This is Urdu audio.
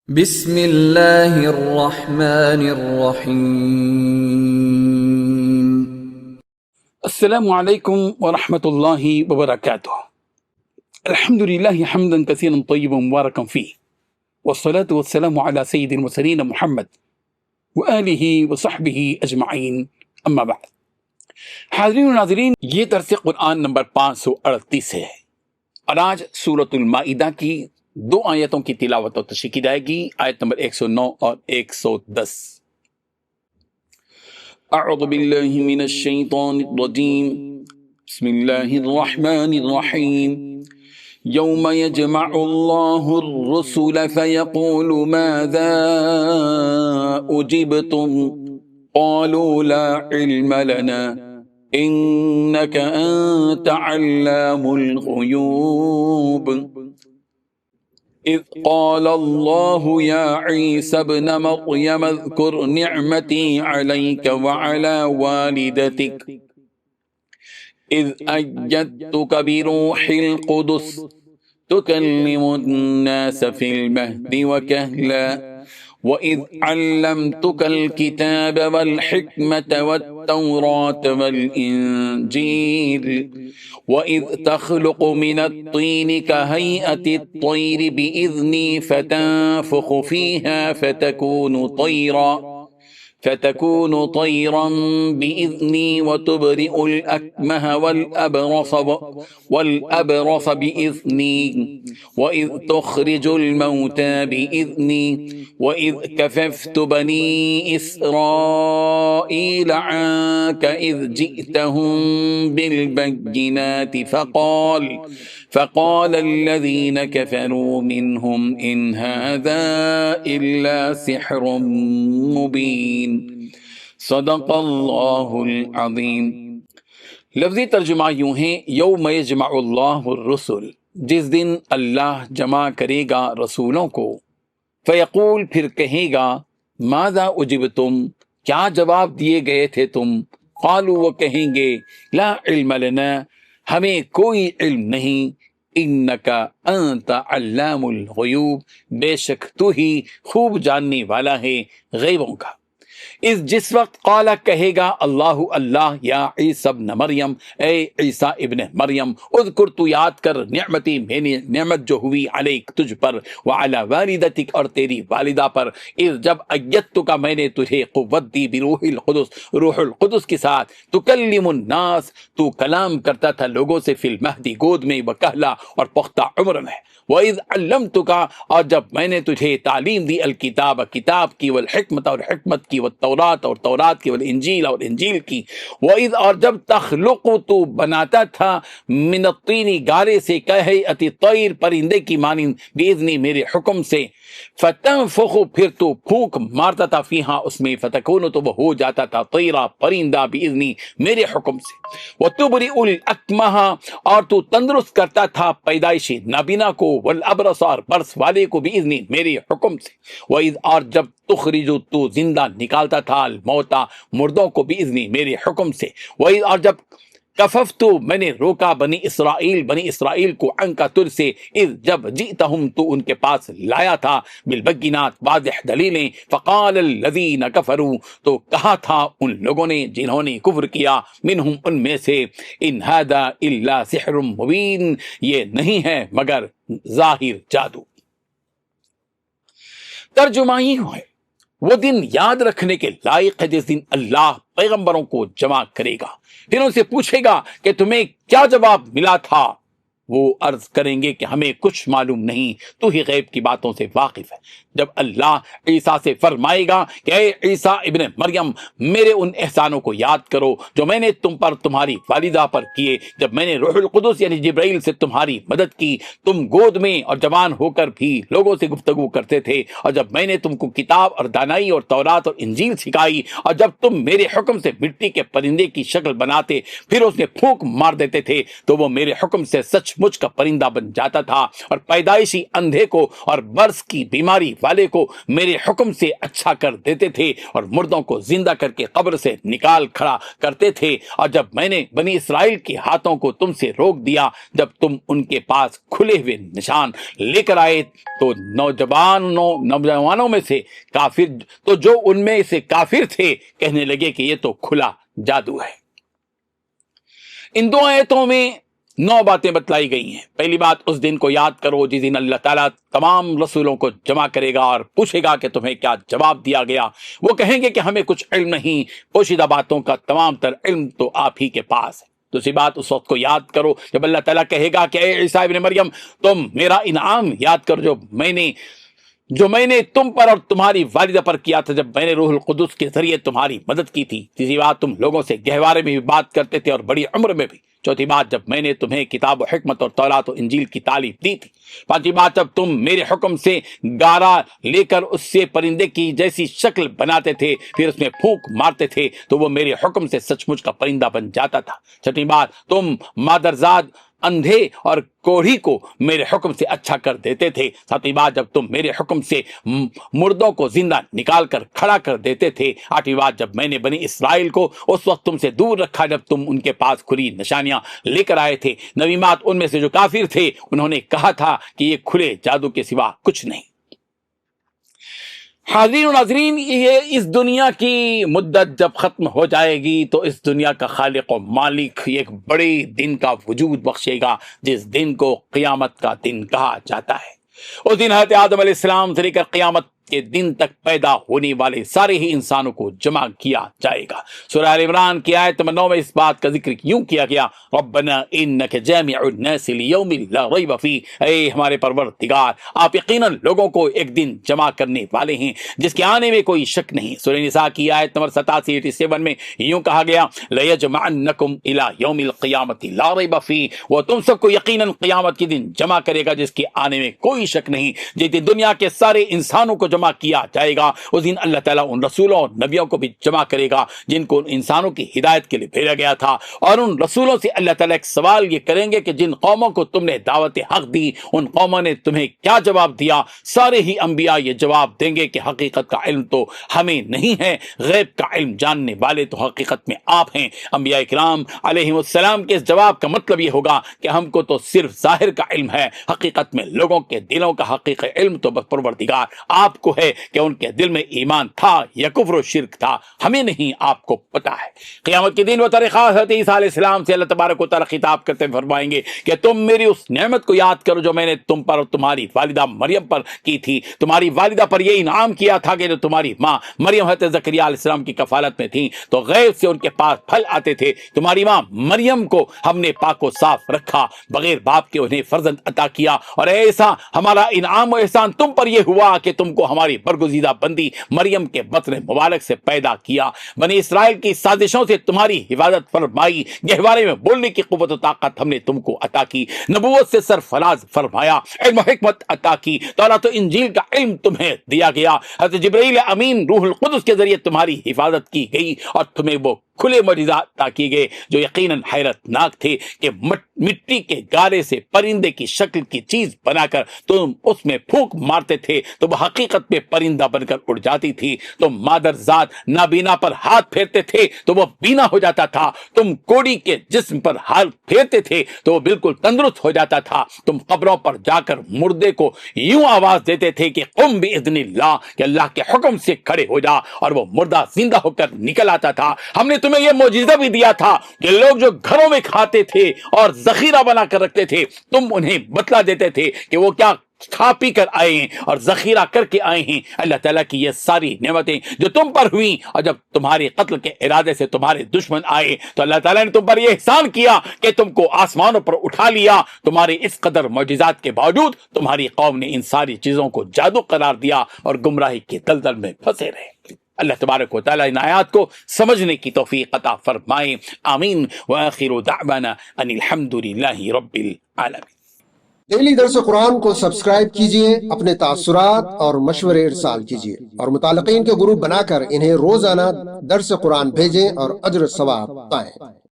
بسم اللہ الرحمن الرحیم۔ السلام علیکم ورحمۃ اللہ وبرکاتہ۔ الحمد للہ حمدا کثیرا طیبا مبارکا فیہ، والصلاة والسلام علی سید المرسلین محمد وآلہ وصحبہ اجمعین، اما بعد۔ حاضرین و ناظرین، یہ درس قرآن نمبر 538 ہے اور آج سورۃ المائدہ کی دو آیتوں کی تلاوت اور تشریح کی جائے گی، آیت نمبر 109 اور 110۔ اعوذ باللہ من الشیطان الرجیم، بسم اللہ الرحمن الرحیم۔ یوم یجمع اللہ الرسل فیقول ماذا اجبتم قالوا لا علم لنا انک انت علام الغیوب۔ اذ قال اللہ یا عیسی ابن مریم اذکر نعمتی علیک وعلی والدتک اذ ایدتک بروح القدس تکلم الناس فی المہد وکہلا وَإِذْ عَلَّمْتُكَ الْكِتَابَ وَالْحِكْمَةَ وَالتَّوْرَاةَ وَالْإِنْجِيلَ وَإِذْ تَخْلُقُ مِنَ الطِّينِ كَهَيْئَةِ الطَّيْرِ بِإِذْنِي فَتَنفُخُ فِيهَا فتكون طيرا بإذني وتبرئ الأكمه والأبرص بإذني وإذ تخرج الموتى بإذني وإذ كففت بني إسرائيل عنك إذ جئتهم بالبينات فقال الذين كفروا منهم إن هذا إلا سحر مبين۔ صدق اللہ العظیم۔ لفظی ترجمہ یوں ہے، یوم یجمع اللہ الرسل، جس دن اللہ جمع کرے گا رسولوں کو، فیقول، پھر کہے گا، ماذا اجبتم، کیا جواب دیے گئے تھے تم؟ قالوا، وہ کہیں گے، لا علم لنا، ہمیں کوئی علم نہیں، انک انت علام الغیوب، بے شک تو ہی خوب جاننے والا ہے غیبوں کا۔ جس وقت قالا کہے گا اللہ، اللہ، یا عیسی ابن مریم، اے عیسیٰ ابن مریم، اذکر، تو یاد کر، نعمتی، میری نعمت جو ہوئی، علیک، تجھ پر، وعلی والدتک، اور تیری والدہ پر، اذ جب ایدتک، میں نے تجھے قوت دی، بروح القدس، روح القدس کے ساتھ، تکلم الناس، تو کلام کرتا تھا لوگوں سے، فی المہد، گود میں، وکہلا، اور پختہ عمر میں، وَإِذْ عَلَّمْتُكَ، اور جب میں نے تجھے تعلیم دی، الکتاب، کتاب کی، والحکمت، اور حکمت کی، والتورات، اور تورات کی، والانجیل، اور انجیل کی، وَإِذْ، اور جب تخلق، تو بناتا تھا، من الطین، گارے سے، کہیئت الطیر، پرندے کی مانند، بإذنی، میرے حکم سے، فتنفخ، پھر تو پھونک مارتا تھا، فیہا، اس میں، فتکون، تو وہ ہو جاتا تھا، طیرا، پرندہ، بإذنی، میرے حکم سے، وتبرئ الاکمہ، اور تو تندرست کرتا تھا پیدائشی نابینا کو، والابرص، اور برس والے کو، بإذنی، میرے حکم سے، وإذ، اور جب تخرج، تو زندہ نکالتا تھا، الموتى، مردوں کو، بإذنی، میرے حکم سے، وإذ، اور جب کففت، میں نے روکا، بنی اسرائیل کو، عنکا، تجھ سے، اذ، جب جئتہم، تو ان کے پاس لایا تھا، بالبینات، واضح دلیلیں، فقال الذین کفروا، تو کہا تھا ان لوگوں نے جنہوں نے کفر کیا، منہم، ان میں سے، ان ھذا الا سحر مبین، یہ نہیں ہے مگر ظاہر جادو۔ ترجمہ یہ ہے، وہ دن یاد رکھنے کے لائق ہے جس دن اللہ پیغمبروں کو جمع کرے گا، پھر ان سے پوچھے گا کہ تمہیں کیا جواب ملا تھا؟ وہ عرض کریں گے کہ ہمیں کچھ معلوم نہیں، تو ہی غیب کی باتوں سے واقف ہے۔ جب اللہ عیسیٰ سے فرمائے گا کہ اے عیسیٰ ابن مریم، میرے ان احسانوں کو یاد کرو جو میں نے تم پر، تمہاری والدہ پر کیے، جب میں نے روح القدس یعنی جبرائیل سے تمہاری مدد کی، تم گود میں اور جوان ہو کر بھی لوگوں سے گفتگو کرتے تھے، اور جب میں نے تم کو کتاب اور دانائی اور تورات اور انجیل سکھائی، اور جب تم میرے حکم سے مٹی کے پرندے کی شکل بناتے، پھر اس میں پھونک مار دیتے تھے، تو وہ میرے حکم سے سچ سچ مچ کا پرندہ بن جاتا تھا، اور پیدائشی اندھے کو اور برس کی بیماری والے کو میرے حکم سے اچھا کر دیتے تھے، اور مردوں کو زندہ کر کے قبر سے نکال کھڑا کرتے تھے۔ اور جب میں نے بنی اسرائیل کے ہاتھوں کو تم سے روک دیا، جب تم ان کے پاس کھلے ہوئے نشان لے کر آئے، تو نوجوانوں میں سے کافر، تو جو ان میں سے کافر تھے کہنے لگے کہ یہ تو کھلا جادو ہے۔ ان دو آیتوں میں 9 باتیں بتلائی گئی ہیں۔ پہلی بات، اس دن کو یاد کرو جس دن اللہ تعالیٰ تمام رسولوں کو جمع کرے گا اور پوچھے گا کہ تمہیں کیا جواب دیا گیا۔ وہ کہیں گے کہ ہمیں کچھ علم نہیں، پوشیدہ باتوں کا تمام تر علم تو آپ ہی کے پاس ہے۔ دوسری بات، اس وقت کو یاد کرو جب اللہ تعالیٰ کہے گا کہ اے عیسیٰ ابن مریم، تم میرا انعام یاد کرو جو میں نے تم پر اور تمہاری والدہ پر کیا تھا، جب میں نے روح القدس کے ذریعے تمہاری مدد کی تھی۔ تیسری بات، تم لوگوں سے گہوارے میں بھی بات کرتے تھے اور بڑی عمر میں بھی۔ چوتھی بات، جب میں نے تمہیں کتاب و حکمت اور تورات و انجیل کی تعلیم دی تھی۔ پانچویں بات، جب تم میرے حکم سے گارا لے کر اس سے پرندے کی جیسی شکل بناتے تھے، پھر اس میں پھونک مارتے تھے تو وہ میرے حکم سے سچ مچ کا پرندہ بن جاتا تھا۔ چھٹی بات، تم مادرزاد اندھے اور کوڑھی کو میرے حکم سے اچھا کر دیتے تھے۔ ساتویں بات، جب تم میرے حکم سے مردوں کو زندہ نکال کر کھڑا کر دیتے تھے۔ آٹھویں بات، جب میں نے بنی اسرائیل کو اس وقت تم سے دور رکھا جب تم ان کے پاس کھلی نشانیاں لے کر آئے تھے۔ نویں بات، ان میں سے جو کافر تھے انہوں نے کہا تھا کہ یہ کھلے جادو کے سوا کچھ نہیں۔ حاضرین و ناظرین، یہ اس دنیا کی مدت جب ختم ہو جائے گی تو اس دنیا کا خالق و مالک ایک بڑے دن کا وجود بخشے گا، جس دن کو قیامت کا دن کہا جاتا ہے۔ اس دن حضرت آدم علیہ السلام سے لے کر قیامت کے دن تک پیدا ہونے والے سارے ہی انسانوں کو جمع کیا جائے گا۔ سورہ آل عمران کی آیت نمبر 9 میں اس بات کا ذکر یوں کیا گیا، ربنا انک جامع الناس لیوم لا ریب فیہ، اے ہمارے پروردگار، آپ یقیناً لوگوں کو ایک دن جمع کرنے والے ہیں جس کے آنے میں کوئی شک نہیں۔ سورہ نساء کی آیت نمبر 87 میں یوں کہا گیا، لیجمعنکم الی یوم القیامۃ لا ریب فیہ، وہ تم سب کو یقیناً قیامت کے دن جمع کرے گا جس کے آنے میں کوئی شک نہیں۔ جس دن دنیا کے سارے انسانوں کو جمع کیا جائے گا، اس دن اللہ تعالیٰ ان رسولوں اور نبیوں کو بھی جمع کرے گا جن کو انسانوں کی ہدایت کے لیے بھیجا گیا تھا، اور ان رسولوں سے اللہ تعالیٰ ایک سوال یہ کریں گے کہ جن قوموں کو تم نے دعوت حق دی ان قوموں نے تمہیں کیا جواب دیا؟ سارے ہی انبیاء یہ جواب دیں گے کہ حقیقت کا علم تو ہمیں نہیں ہے، غیب کا علم جاننے والے تو حقیقت میں آپ ہیں۔ انبیاء کرام علیہم السلام کے اس جواب کا مطلب یہ ہوگا کہ ہم کو تو صرف ظاہر کا علم ہے، حقیقت میں لوگوں کے دلوں کا حقیقی علم تو بس پروردگار آپ کو ہے کہ ان کے دل میں ایمان تھا یا کفر و شرک تھا، ہمیں نہیں، آپ کو پتا ہے۔ قیامت کے دن وہ طریقہ حضرت عیسیٰ علیہ السلام سے اللہ تبارک و تعالیٰ خطاب کرتے فرمائیں گے کہ تم میری اس نعمت کو یاد کرو جو میں نے تم پر اور تمہاری والدہ مریم پر کی تھی۔ تمہاری والدہ پر یہ انعام کیا تھا کہ جو تمہاری ماں مریم حضرت زکریا علیہ السلام کی کفالت میں تھیں تو غیب سے ان کے پاس پھل آتے تھے۔ تمہاری ماں مریم کو ہم نے پاک و صاف رکھا، بغیر باپ کے انہیں فرزند عطا کیا، اور ایسا ہمارا انعام و احسان تم پر یہ ہوا کہ تم کو ہماری برگزیدہ بندی مریم کے بطن مبارک سے پیدا کیا۔ بنی اسرائیل کی سازشوں سے تمہاری حفاظت فرمائی، گہوارے میں بولنے کی قوت و طاقت ہم نے تم کو عطا کی، نبوت سے سرفراز فرمایا، علم و حکمت عطا کی، تورات و انجیل کا علم تمہیں دیا گیا، حضرت جبرائیل امین روح القدس کے ذریعے تمہاری حفاظت کی گئی، اور تمہیں وہ کھلے معجزات عطا کیے گئے جو یقیناً حیرت ناک تھے کہ مٹی کے گارے سے پرندے کی شکل کی چیز بنا کر تم اس میں پھونک مارتے تھے تو وہ حقیقت میں پرندہ بن کر اڑ جاتی تھی۔ تم مادر ذات نابینا پر ہاتھ پھیرتے تھے تو وہ بینا ہو جاتا تھا، تم کوڑی کے جسم پر ہاتھ پھیرتے تھے تو وہ بالکل تندرست ہو جاتا تھا، تم قبروں پر جا کر مردے کو یوں آواز دیتے تھے کہ قم باذن اللہ، کہ اللہ کے حکم سے کھڑے ہو جا، اور وہ مردہ زندہ ہو کر نکل آتا تھا۔ ہم نے تمہیں یہ معجزہ بھی دیا تھا کہ لوگ جو گھروں میں کھاتے تھے اور ذخیرہ بنا کر رکھتے تھے تم انہیں بتلا دیتے تھے کہ وہ کیا کھا پی کر آئے ہیں اور ذخیرہ کر کے آئے ہیں۔ اللہ تعالیٰ کی یہ ساری نعمتیں جو تم پر ہوئیں، اور جب تمہارے قتل کے ارادے سے تمہارے دشمن آئے تو اللہ تعالیٰ نے تم پر یہ احسان کیا کہ تم کو آسمانوں پر اٹھا لیا۔ تمہارے اس قدر معجزات کے باوجود تمہاری قوم نے ان ساری چیزوں کو جادو قرار دیا اور گمراہی کے دلدل میں پھنسے رہے۔ اللہ تبارک و تعالیٰ ان آیات کو سمجھنے کی توفیق عطا فرمائے، آمین۔ وآخر دعوانا ان الحمد للہ رب العالمین۔ ڈیلی درس قرآن کو سبسکرائب کیجئے، اپنے تاثرات اور مشورے ارسال کیجئے، اور متعلقین کے گروپ بنا کر انہیں روزانہ درس قرآن بھیجیں اور اجر ثواب پائیں۔